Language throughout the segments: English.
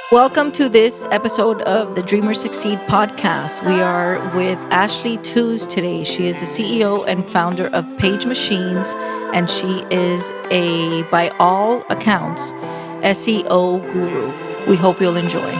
Welcome to this episode of the Dreamer Succeed podcast. We are with Ashley Tewes today. She is the CEO and founder of Page Machines, and she is by all accounts, SEO guru. We hope you'll enjoy.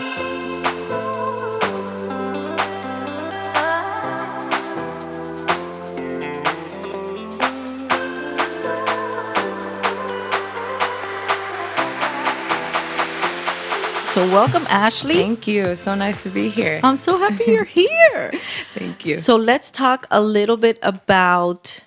So welcome, Ashley. Thank you. It's so nice to be here. I'm so happy you're here. Thank you. So let's talk a little bit about,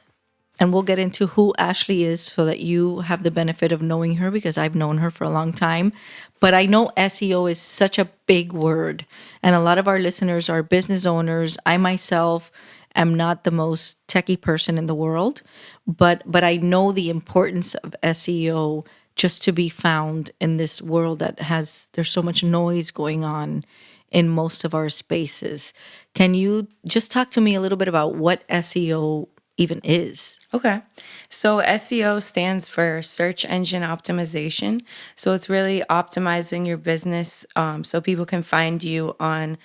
and we'll get into who Ashley is so that you have the benefit of knowing her, because I've known her for a long time. But I know SEO is such a big word, and a lot of our listeners are business owners. I myself am not the most techie person in the world, but I know the importance of SEO just to be found in this world there's so much noise going on in most of our spaces. Can you just talk to me a little bit about what SEO even is? Okay. So SEO stands for search engine optimization. So it's really optimizing your business so people can find you on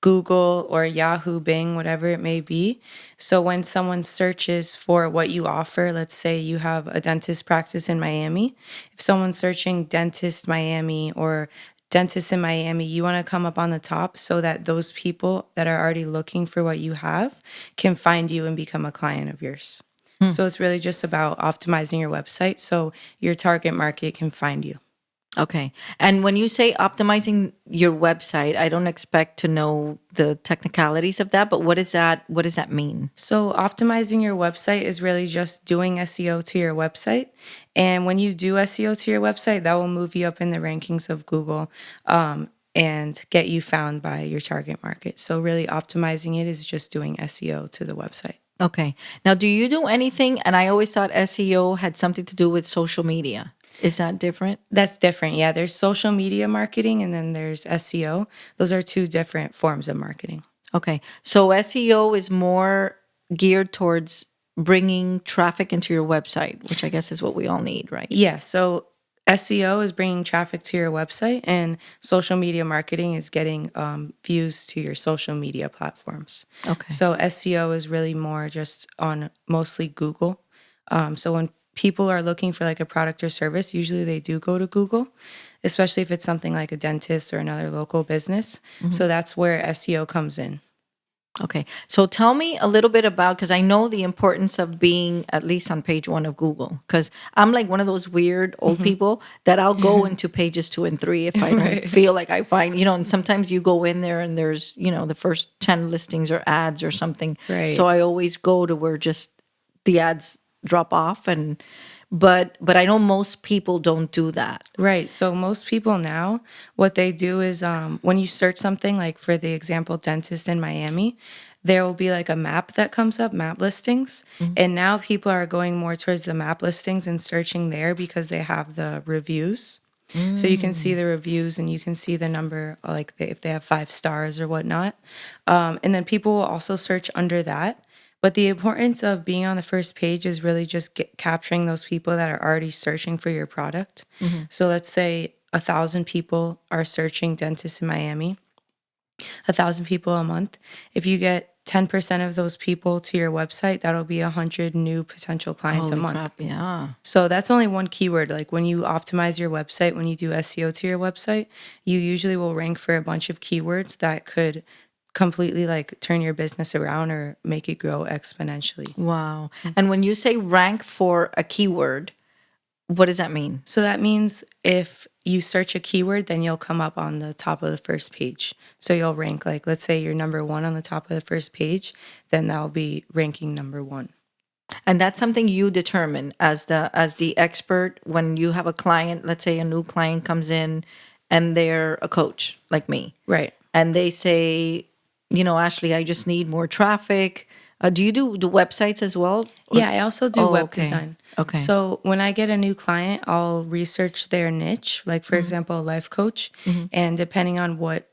Google or Yahoo, Bing, whatever it may be. So when someone searches for what you offer, let's say you have a dentist practice in Miami, if someone's searching dentist Miami or dentist in Miami, you want to come up on the top so that those people that are already looking for what you have can find you and become a client of yours. So it's really just about optimizing your website so your target market can find you. Okay. And when you say optimizing your website, I don't expect to know the technicalities of that, but what does that mean? So optimizing your website is really just doing SEO to your website. And when you do SEO to your website, that will move you up in the rankings of Google and get you found by your target market. So really optimizing it is just doing SEO to the website. Okay. Now, do you do anything? And I always thought SEO had something to do with social media. Is that different? That's different. Yeah, there's social media marketing and then there's SEO. Those are two different forms of marketing. Okay. So SEO is more geared towards bringing traffic into your website, which I guess is what we all need, right? Yeah, so SEO is bringing traffic to your website, and social media marketing is getting views to your social media platforms. Okay. So SEO is really more just on mostly Google. So when people are looking for like a product or service, usually they do go to Google, especially if it's something like a dentist or another local business. So that's where SEO comes in. Okay. So tell me a little bit about, because I know the importance of being at least on page 1 of Google, because I'm like one of those weird old people that I'll go into pages 2 and 3 if I don't feel like I find, and sometimes you go in there and there's, the first 10 listings or ads or something. Right. So I always go to where just the ads drop off, but I know most people don't do that. Right. So most people now, what they do is when you search something, like for the example, dentist in Miami, there will be like a map that comes up, map listings. And now people are going more towards the map listings and searching there because they have the reviews. So you can see the reviews and you can see the number, like if they have 5 stars or whatnot. And then people will also search under that. But the importance of being on the first page is really just capturing those people that are already searching for your product. So let's say 1,000 people are searching dentists in Miami, 1,000 people a month. If you get 10% of those people to your website, that'll be 100 new potential clients Holy a month. crap, yeah. So that's only one keyword. Like when you optimize your website, when you do SEO to your website, you usually will rank for a bunch of keywords that could completely like turn your business around or make it grow exponentially. Wow. And when you say rank for a keyword, what does that mean? So that means if you search a keyword, then you'll come up on the top of the first page. So you'll rank, like, let's say you're number 1 on the top of the first page, then that'll be ranking number 1. And that's something you determine as the expert when you have a client, let's say a new client comes in and they're a coach like me. Right. And they say, Ashley, I just need more traffic. Do you do websites as well? Yeah, I also do web okay. design. Okay. So when I get a new client, I'll research their niche, like for example, a life coach. And depending on what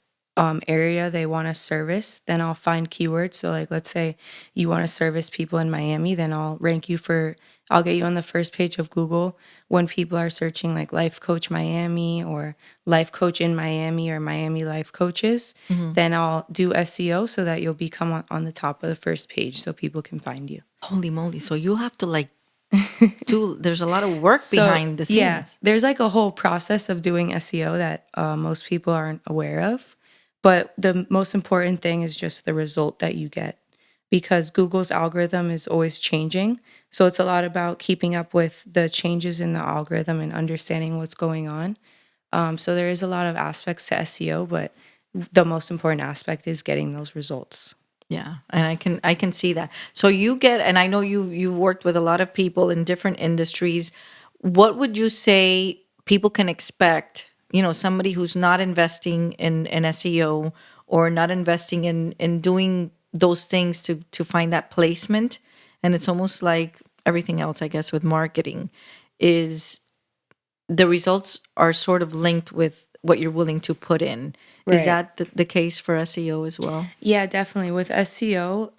area they want to service, then I'll find keywords. So like, let's say you want to service people in Miami, then I'll rank you for I'll get you on the first page of Google when people are searching like Life Coach Miami or Life Coach in Miami or Miami Life Coaches. Then I'll do SEO so that you'll become on the top of the first page so people can find you. Holy moly. So you have to like there's a lot of work So, behind the yeah, scenes. there's like a whole process of doing SEO that most people aren't aware of. But the most important thing is just the result that you get because Google's algorithm is always changing. So it's a lot about keeping up with the changes in the algorithm and understanding what's going on. So there is a lot of aspects to SEO, but the most important aspect is getting those results. Yeah, and I can see that. So you get, and I know you've worked with a lot of people in different industries. What would you say people can expect? Somebody who's not investing in SEO or not investing in doing those things to find that placement, and it's almost like everything else, I guess, with marketing, is the results are sort of linked with what you're willing to put in. Is Right. that the case for SEO as well? Yeah, definitely. With SEO,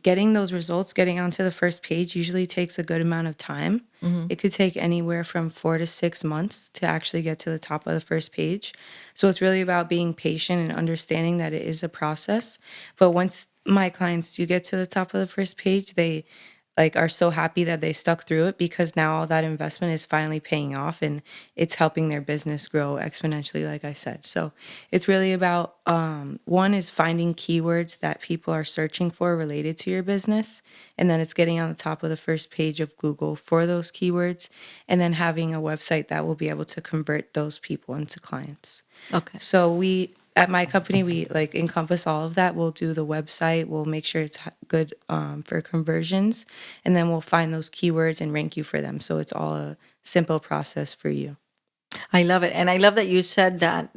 getting those results, getting onto the first page usually takes a good amount of time. It could take anywhere from 4 to 6 months to actually get to the top of the first page. So it's really about being patient and understanding that it is a process. But once my clients do get to the top of the first page, they like are so happy that they stuck through it because now all that investment is finally paying off and it's helping their business grow exponentially, like I said. So it's really about one is finding keywords that people are searching for related to your business, and then it's getting on the top of the first page of Google for those keywords, and then having a website that will be able to convert those people into clients. Okay. So we at my company we like encompass all of that. We'll do the website. We'll make sure it's good for conversions, and then we'll find those keywords and rank you for them. So it's all a simple process for you. I love it. And I love that you said that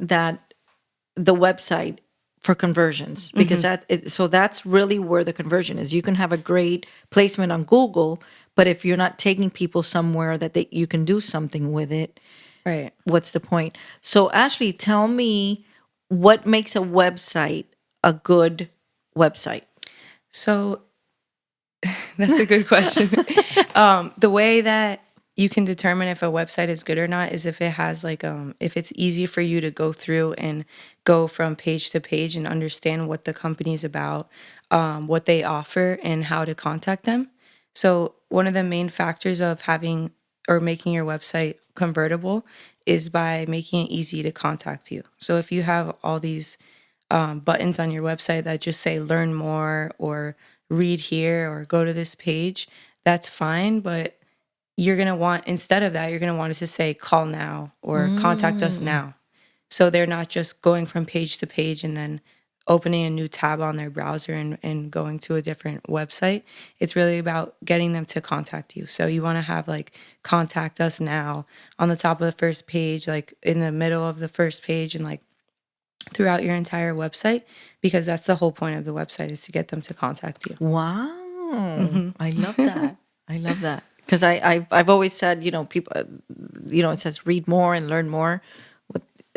the website for conversions because so that's really where the conversion is. You can have a great placement on Google, but if you're not taking people somewhere that you can do something with it, Right. what's the point? So Ashley, tell me what makes a website a good website. So that's a good question. The way that you can determine if a website is good or not is if it has like if it's easy for you to go through and go from page to page and understand what the company's about, what they offer, and how to contact them. So one of the main factors of having or making your website convertible is by making it easy to contact you. So if you have all these buttons on your website that just say learn more or read here or go to this page, that's fine. But you're going to want, instead of that, you're going to want it to say call now or contact us now. So they're not just going from page to page and then opening a new tab on their browser and going to a different website. It's really about getting them to contact you. So you want to have like contact us now on the top of the first page, like in the middle of the first page, and like throughout your entire website, because that's the whole point of the website is to get them to contact you. Wow. I love that. I love that. Because I've always said, people, it says read more and learn more.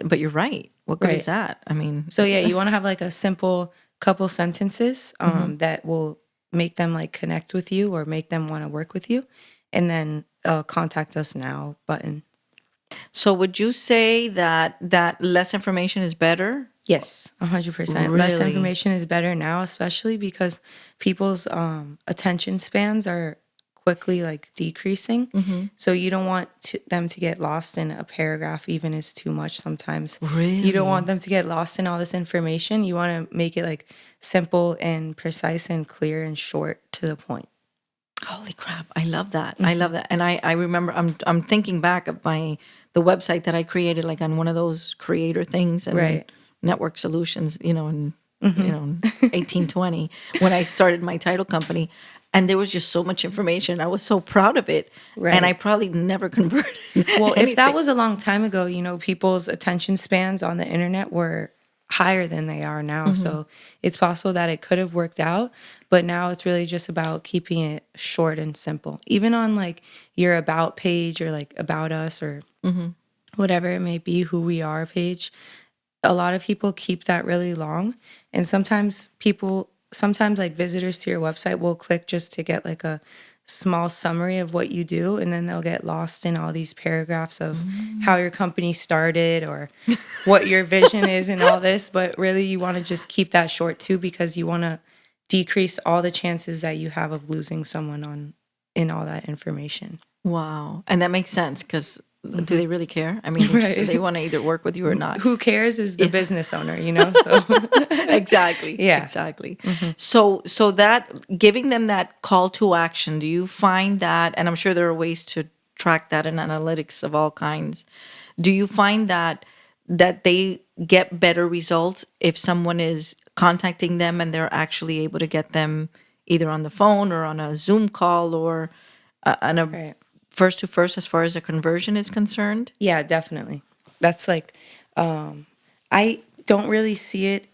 But you're right. What good is Right. that? I mean, So yeah, you want to have like a simple couple sentences that will make them like connect with you or make them want to work with you, and then contact us now button. so would you say that less information is better? Yes, 100%. Less Really? information is better now, especially because people's attention spans are quickly like decreasing. So you don't want them to get lost in a paragraph, even is too much sometimes. You don't Really? want them to get lost in all this information. You want to make it like simple and precise and clear and short to the point. Holy crap. I love that. I love that. And I remember I'm thinking back of the website that I created like on one of those creator things and then Right. network solutions, in 1820 when I started my title company. And there was just so much information. I was so proud of it. And I Right. probably never converted Well, if that anything. was a long time ago, people's attention spans on the internet were higher than they are now. So it's possible that it could have worked out, but now it's really just about keeping it short and simple. Even on like your about page or like about us or whatever it may be, who we are page, a lot of people keep that really long. And sometimes like visitors to your website will click just to get like a small summary of what you do, and then they'll get lost in all these paragraphs of how your company started or what your vision is and all this. But really, you want to just keep that short too, because you want to decrease all the chances that you have of losing someone on in all that information. Wow. And that makes sense because do they really care? I mean, Right. they want to either work with you or not. Who cares is the Yeah. business owner, you know? So Exactly. yeah. Exactly. So that giving them that call to action, do you find that, and I'm sure there are ways to track that in analytics of all kinds. Do you find that they get better results if someone is contacting them and they're actually able to get them either on the phone or on a Zoom call or on a Right. first to first as far as a conversion is concerned? Yeah, definitely. That's like, I don't really see it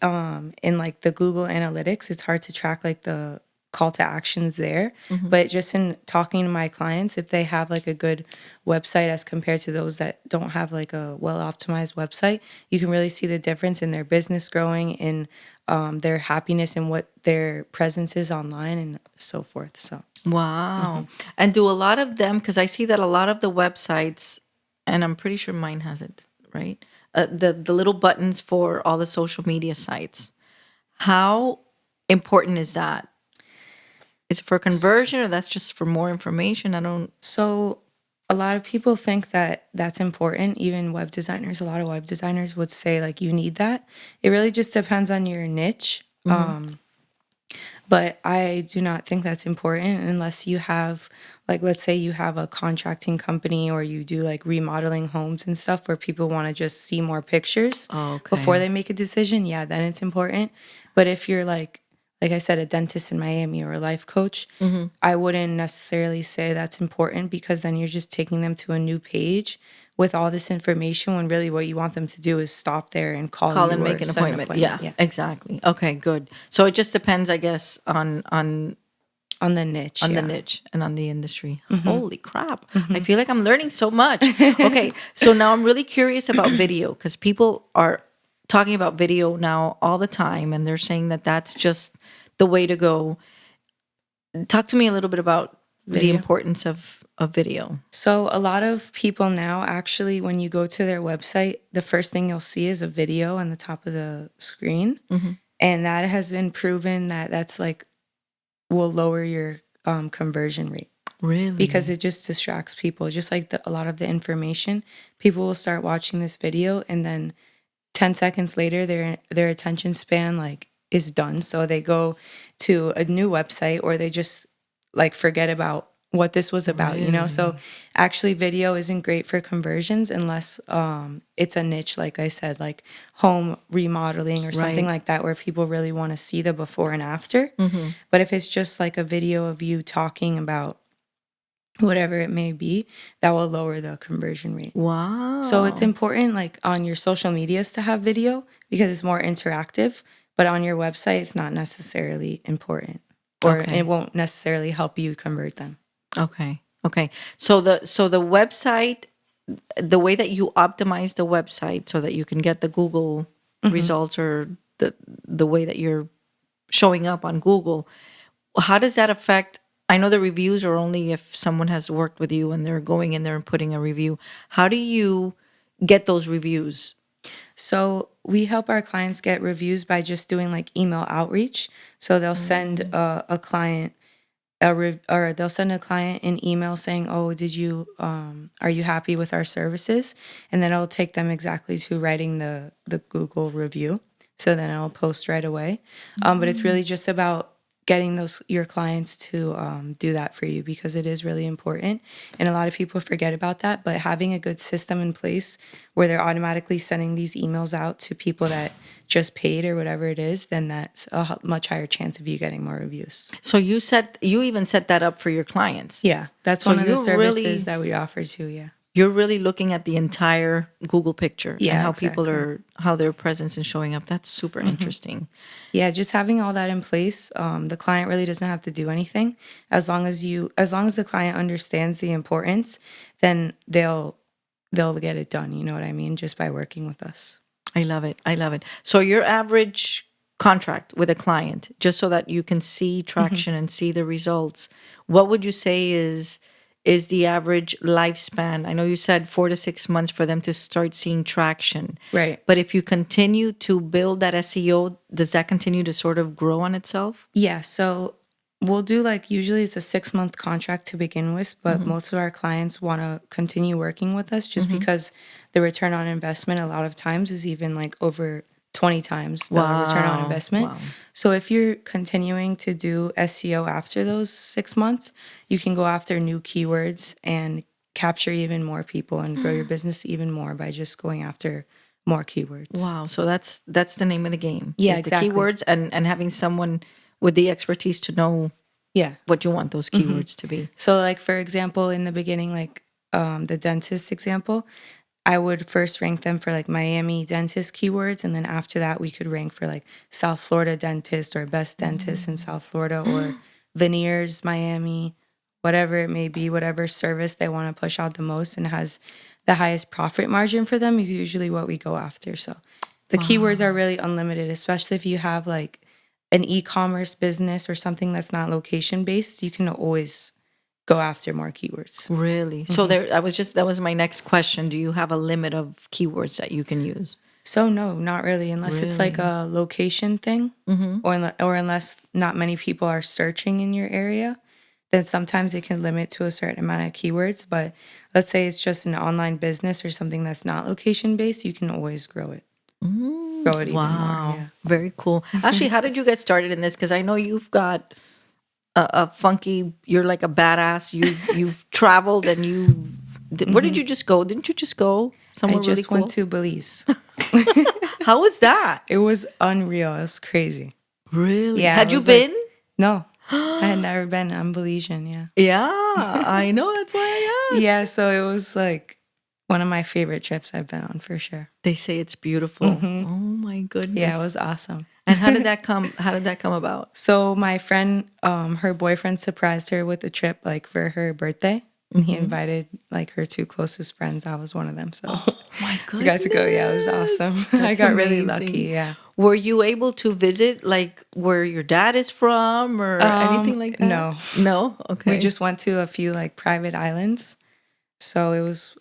in like the Google Analytics. It's hard to track like the call to actions there. But just in talking to my clients, if they have like a good website as compared to those that don't have like a well optimized website, you can really see the difference in their business growing, in their happiness and what their presence is online and so forth. So, Wow. And do a lot of them, because I see that a lot of the websites, and I'm pretty sure mine has it, right? The little buttons for all the social media sites. How important is that? Is it for conversion or that's just for more information? I don't. so a lot of people think that that's important. Even web designers, a lot of web designers would say like you need that. It really just depends on your niche. But I do not think that's important unless you have, like, let's say you have a contracting company or you do like remodeling homes and stuff where people want to just see more pictures before Okay. they make a decision. Yeah, then it's important. But if you're like I said, a dentist in Miami or a life coach, I wouldn't necessarily say that's important, because then you're just taking them to a new page with all this information when really what you want them to do is stop there and call Call you and or make an set an appointment. appointment. Yeah, Yeah. exactly. Okay, good. So it just depends, I guess, On the niche. on the Yeah. niche and on the industry. Holy crap. I feel like I'm learning so much. Okay, so now I'm really curious about video because people are talking about video now all the time and they're saying that that's just the way to go. Talk to me a little bit about the Video. importance of video. So a lot of people now, actually, when you go to their website, the first thing you'll see is a video on the top of the screen. And that has been proven that that's like will lower your conversion rate, because Really? it just distracts people. Just like a lot of the information, people will start watching this video and then 10 seconds later their attention span like is done, so they go to a new website or they just like forget about what this was about, you know. So Really? actually video isn't great for conversions unless it's a niche, like I said, like home remodeling or something Right. like that, where people really want to see the before and after. But if it's just like a video of you talking about whatever it may be, that will lower the conversion rate. So it's Wow. important like on your social medias to have video because it's more interactive, but on your website it's not necessarily important, or it Okay. won't necessarily help you convert them. Okay. Okay. So the website, the way that you optimize the website so that you can get the Google results or the way that you're showing up on Google, how does that affect? I know the reviews are only if someone has worked with you and they're going in there and putting a review. How do you get those reviews? So we help our clients get reviews by just doing like email outreach. So they'll send a client or they'll send a client an email saying, "Oh, did you are you happy with our services?" And then it'll take them exactly to writing the Google review. So then it'll post right away. But it's really just about getting those your clients to do that for you, because it is really important, and a lot of people forget about that. But having a good system in place where they're automatically sending these emails out to people that just paid or whatever it is, then that's a much higher chance of you getting more reviews. So you even set that up for your clients. Yeah, that's So one of the services that we offer too. Yeah. you're really looking at the entire Google picture and Yeah, how people exactly. are how their presence is showing up. That's super interesting. Yeah, just having all that in place, the client really doesn't have to do anything. As long as the client understands the importance, then they'll get it done. You know what I mean? Just by working with us. I love it. I love it. So your average contract with a client, just so that you can see traction and see the results, what would you say is the average lifespan? I know you said 4 to 6 months for them to start seeing traction. Right. But if you continue to build that SEO, does that continue to sort of grow on itself? Yeah. So we'll do like usually it's a 6 month contract to begin with, but most of our clients want to continue working with us just because the return on investment a lot of times is even like over 20 times the return on investment. Wow. So if you're continuing to do SEO after those 6 months, you can go after new keywords and capture even more people and grow your business even more by just going after more keywords. Wow. So that's the name of the game. Yeah, is the exactly. keywords and having someone with the expertise to know Yeah. what you want those keywords to be. So like for example, in the beginning, like the dentist example, I would first rank them for like Miami dentist keywords, and then after that we could rank for like South Florida dentist or best dentist in South Florida or veneers Miami, whatever it may be, whatever service they want to push out the most and has the highest profit margin for them is usually what we go after. So the keywords are really unlimited, especially if you have like an e-commerce business or something that's not location based, you can always go after more keywords. Really? So that was my next question. Do you have a limit of keywords that you can use? So no, not really, unless it's like a location thing, or unless not many people are searching in your area, then sometimes it can limit to a certain amount of keywords. But let's say it's just an online business or something that's not location based, you can always grow it. Grow it even more. Yeah. Very cool. Actually, how did you get started in this? Because I know you've got a funky. You're like a badass. You've traveled and where did you just go? Didn't you just go somewhere I really just cool? went to Belize. How was that? It was unreal. It was crazy. Really? Yeah. Had it you was like- been? No, I had never been. I'm Belizean. Yeah. Yeah, I know. That's why I asked. Yeah. So it was like one of my favorite trips I've been on for sure. They say it's beautiful. Oh my goodness. Yeah, it was awesome. And how did that come? How did that come about? So my friend, her boyfriend surprised her with a trip like for her birthday. And he invited like her two closest friends. I was one of them. So My we got to go. Yeah, it was awesome. I That's got really amazing. lucky. Yeah. Were you able to visit like where your dad is from or anything like that? no. No? Okay. We just went to a few like private islands. So it was,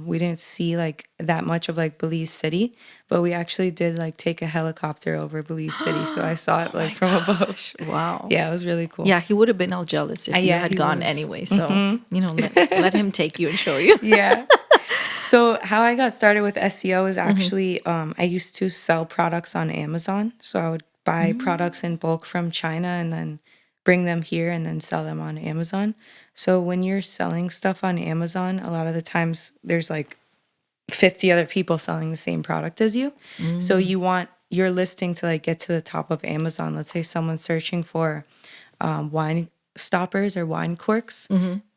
we didn't see like that much of like Belize City, but we actually did like take a helicopter over Belize City. So I saw it like from above. Wow. Yeah, it was really cool. Yeah, he would have been all jealous if you yeah, had he gone was. anyway. So, let him take you and show you. Yeah. So how I got started with SEO is actually I used to sell products on Amazon. So I would buy products in bulk from China and then bring them here and then sell them on Amazon. So when you're selling stuff on Amazon, a lot of the times there's like 50 other people selling the same product as you. So you want your listing to like get to the top of Amazon. Let's say someone's searching for wine stoppers or wine corks.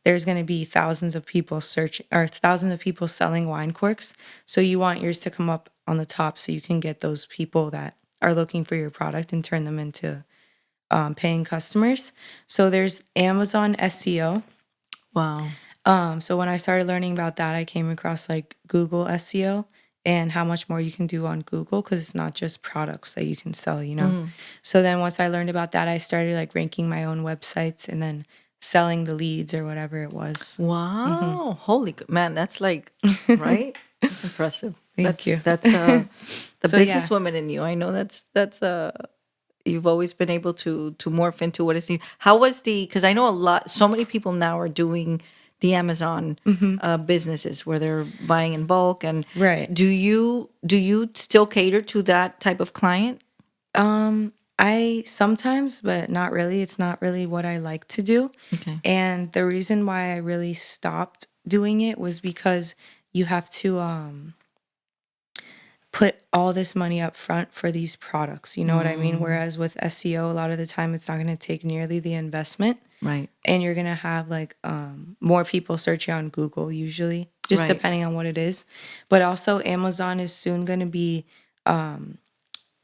There's going to be thousands of people searching or thousands of people selling wine corks. So you want yours to come up on the top so you can get those people that are looking for your product and turn them into paying customers. So there's Amazon SEO. Wow. So when I started learning about that, I came across like Google SEO and how much more you can do on Google because it's not just products that you can sell, you know? So then once I learned about that, I started like ranking my own websites and then selling the leads or whatever it was. Wow. Holy man, that's like, right? That's impressive. Thank you. That's the So, yeah. businesswoman in you. I know that's you've always been able to morph into what is needed. How was because I know so many people now are doing the Amazon businesses where they're buying in bulk and Right. do you still cater to that type of client? I sometimes, but not really. It's not really what I like to do. Okay. And the reason why I really stopped doing it was because you have to put all this money up front for these products. You know what I mean? Whereas with SEO, a lot of the time it's not going to take nearly the investment. Right. And you're going to have like more people searching on Google usually, just Right. depending on what it is. But also Amazon is soon going to be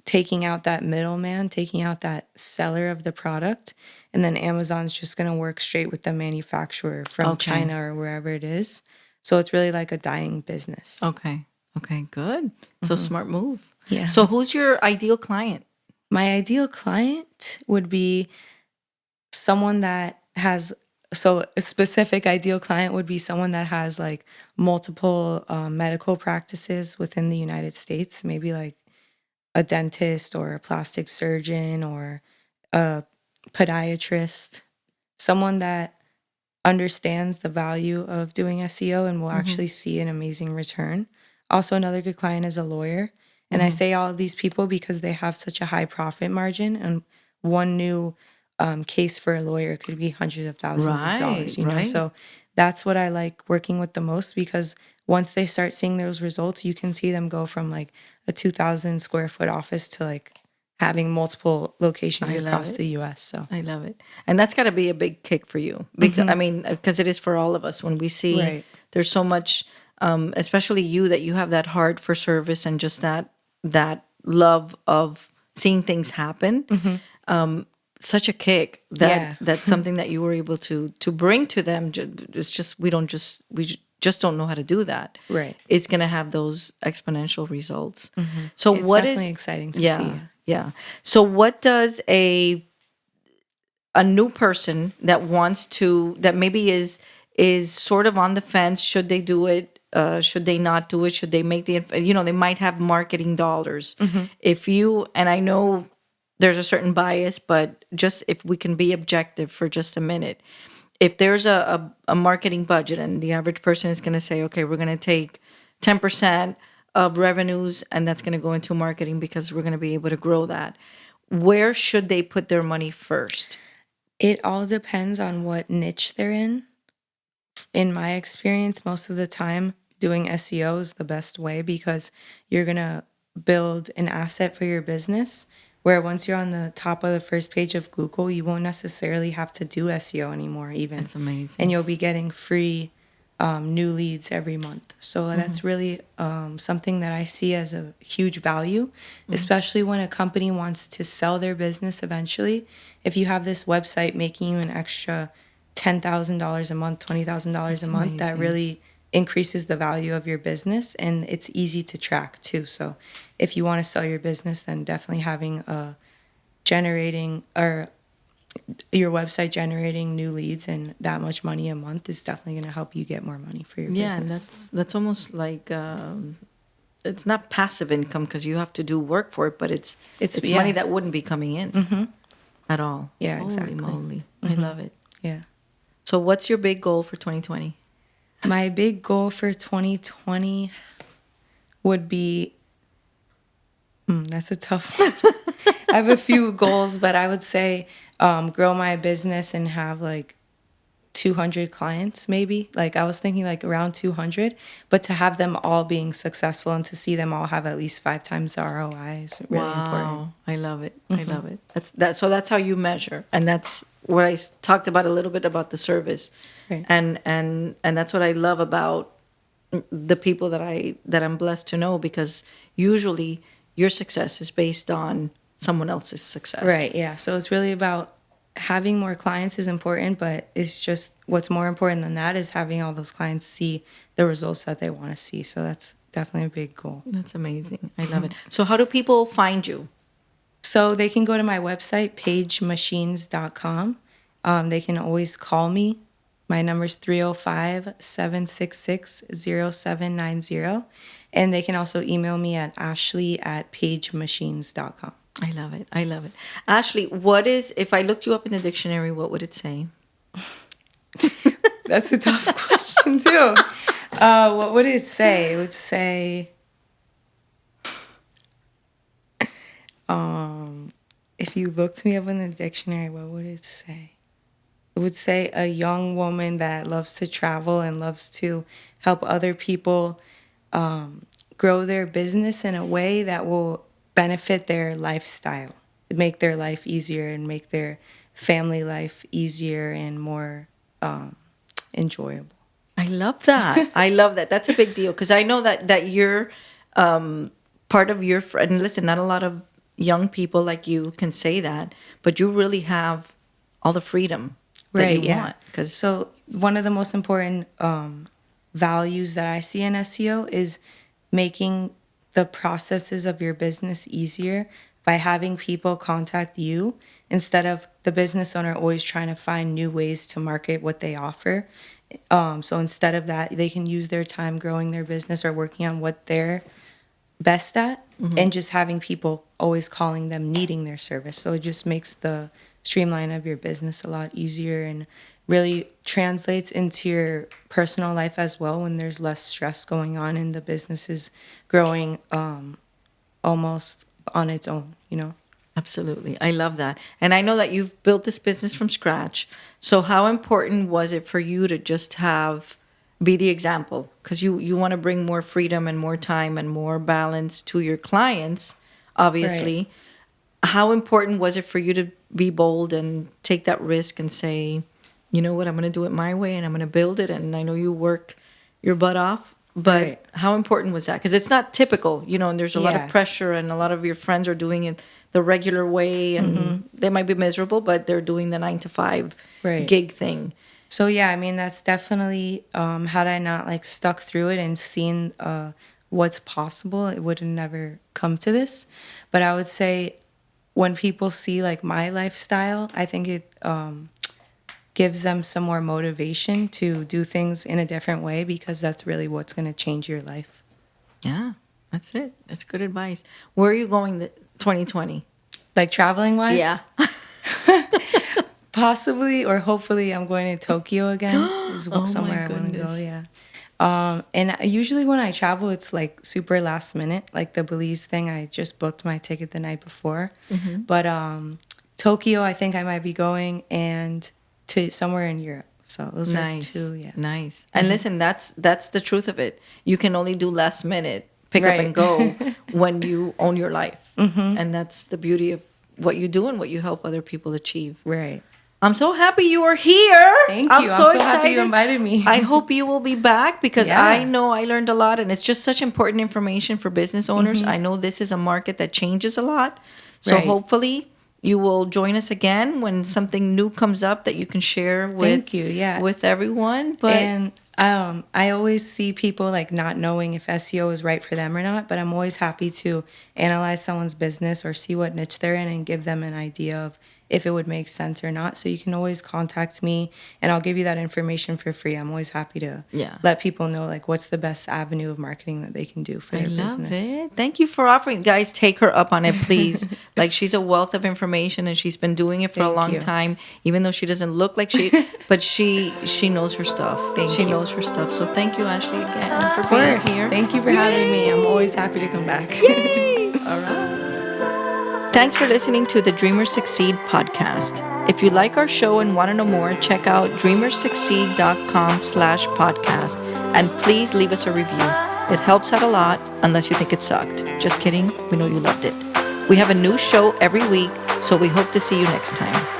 taking out that middleman, taking out that seller of the product. And then Amazon's just going to work straight with the manufacturer from Okay. China or wherever it is. So it's really like a dying business. Okay. Okay, good. So smart move. Yeah. So who's your ideal client? My ideal client would be someone that has, so a specific ideal client would be someone that has like multiple medical practices within the United States, maybe like a dentist or a plastic surgeon or a podiatrist, someone that understands the value of doing SEO and will Mm-hmm. actually see an amazing return. Also, another good client is a lawyer. And I Mm-hmm. say all of these people because they have such a high profit margin. And one new case for a lawyer could be hundreds of thousands of Right, dollars, you know? right. So that's what I like working with the most, because once they start seeing those results, you can see them go from like a 2,000 square foot office to like having multiple locations I love across it. the US. So, I love it. And that's got to be a big kick for you. Because I mean, because it is for all of us when we see right. there's so much, especially you, that you have that heart for service and just that love of seeing things happen. Such a kick that Yeah. that's something that you were able to bring to them. It's just just don't know how to do that. Right. It's gonna have those exponential results. So It's what definitely is exciting to see. yeah, yeah. So what does a new person that wants to that maybe is sort of on the fence, should they do it, should they not do it, should they make the, they might have marketing dollars. If you, and I know there's a certain bias, but just if we can be objective for just a minute, if there's a marketing budget and the average person is going to say, okay, we're going to take 10% of revenues and that's going to go into marketing because we're going to be able to grow that, where should they put their money first? It all depends on what niche they're in. In my experience, most of the time, doing SEO is the best way, because you're going to build an asset for your business where once you're on the top of the first page of Google, you won't necessarily have to do SEO anymore, even. That's And amazing. you'll be getting free new leads every month. So that's really something that I see as a huge value, especially when a company wants to sell their business eventually. If you have this website making you an extra $10,000 a month, $20,000 a That's month, that amazing. really increases the value of your business, and it's easy to track too. So if you want to sell your business, then definitely having a generating or your website generating new leads and that much money a month is definitely going to help you get more money for your Yeah, and business. that's almost like it's not passive income because you have to do work for it, but It's it's money yeah, that wouldn't be coming in at all. yeah, Holy exactly. moly, I love it. Yeah. So, what's your big goal for 2020? My big goal for 2020 would be, that's a tough one. I have a few goals, but I would say grow my business and have like 200 clients, maybe. Like I was thinking like around 200, but to have them all being successful and to see them all have at least 5 times the ROI is really important. Wow, I love it. I love it. That's that. So that's how you measure, and that's what talked about a little bit about the service, Right. and that's what I love about the people that I'm blessed to know, because usually your success is based on someone else's success. Right. Yeah. So it's really about having more clients is important, but it's just what's more important than that is having all those clients see the results that they want to see. So that's definitely a big goal. That's amazing. I love it. So how do people find you? So they can go to my website, pagemachines.com. They can always call me. My number is 305-766-0790. And they can also email me at ashley@pagemachines.com. I love it. I love it. Ashley, what is, if I looked you up in the dictionary, what would it say? That's a tough question, too. What would it say? It would say, if you looked me up in the dictionary, what would it say? It would say a young woman that loves to travel and loves to help other people grow their business in a way that will benefit their lifestyle, make their life easier and make their family life easier and more enjoyable. I love that. I love that. That's a big deal because I know that you're part of your friend. Listen, not a lot of young people like you can say that, but you really have all the freedom that Right, you yeah. want. Because So one of the most important values that I see in SEO is making the processes of your business easier by having people contact you instead of the business owner always trying to find new ways to market what they offer. So instead of that, they can use their time growing their business or working on what they're best at, and just having people always calling them needing their service. So it just makes the streamline of your business a lot easier and really translates into your personal life as well when there's less stress going on and the business is growing almost on its own, you know? Absolutely. I love that. And I know that you've built this business from scratch. So how important was it for you to just be the example? Because you want to bring more freedom and more time and more balance to your clients, obviously. Right. How important was it for you to be bold and take that risk and say, you know what, I'm going to do it my way and I'm going to build it. And I know you work your butt off, but Right. how important was that? Because it's not typical, and there's a lot of Yeah. pressure and a lot of your friends are doing it the regular way and they might be miserable, but they're doing the 9 to 5 Right. gig thing. So yeah, I mean, that's definitely, had I not like stuck through it and seen what's possible, it would have never come to this. But I would say when people see like my lifestyle, I think it gives them some more motivation to do things in a different way, because that's really what's going to change your life. Yeah, that's it. That's good advice. Where are you going 2020? Like traveling wise? Yeah. Possibly or hopefully I'm going to Tokyo again. Is Oh, somewhere my I want to go, goodness. yeah. And usually when I travel, it's like super last minute. Like the Belize thing, I just booked my ticket the night before. But Tokyo, I think I might be going, and to somewhere in Europe. So those are two, yeah. Nice. And listen, that's the truth of it. You can only do last minute pick up Right. and go when you own your life. And that's the beauty of what you do and what you help other people achieve. Right. I'm so happy you are here. Thank you. I'm so happy you invited me. I hope you will be back because Yeah. I know I learned a lot, and it's just such important information for business owners. I know this is a market that changes a lot. So Right. hopefully you will join us again when something new comes up that you can share with Thank you, yeah. with everyone. But And I always see people like not knowing if SEO is right for them or not, but I'm always happy to analyze someone's business or see what niche they're in and give them an idea of if it would make sense or not. So you can always contact me and I'll give you that information for free. I'm always happy to let people know like what's the best avenue of marketing that they can do for their business. It. Thank you for offering. Guys, take her up on it, please. Like, she's a wealth of information and she's been doing it for a long time, even though she doesn't look like but she knows her stuff. She knows her stuff. So thank you, Ashley, again for being here. Thank you for having me. I'm always happy to come back. Yay! All right. Thanks for listening to the Dreamers Succeed podcast. If you like our show and want to know more, check out dreamersucceed.com/podcast. And please leave us a review. It helps out a lot, unless you think it sucked. Just kidding. We know you loved it. We have a new show every week, so we hope to see you next time.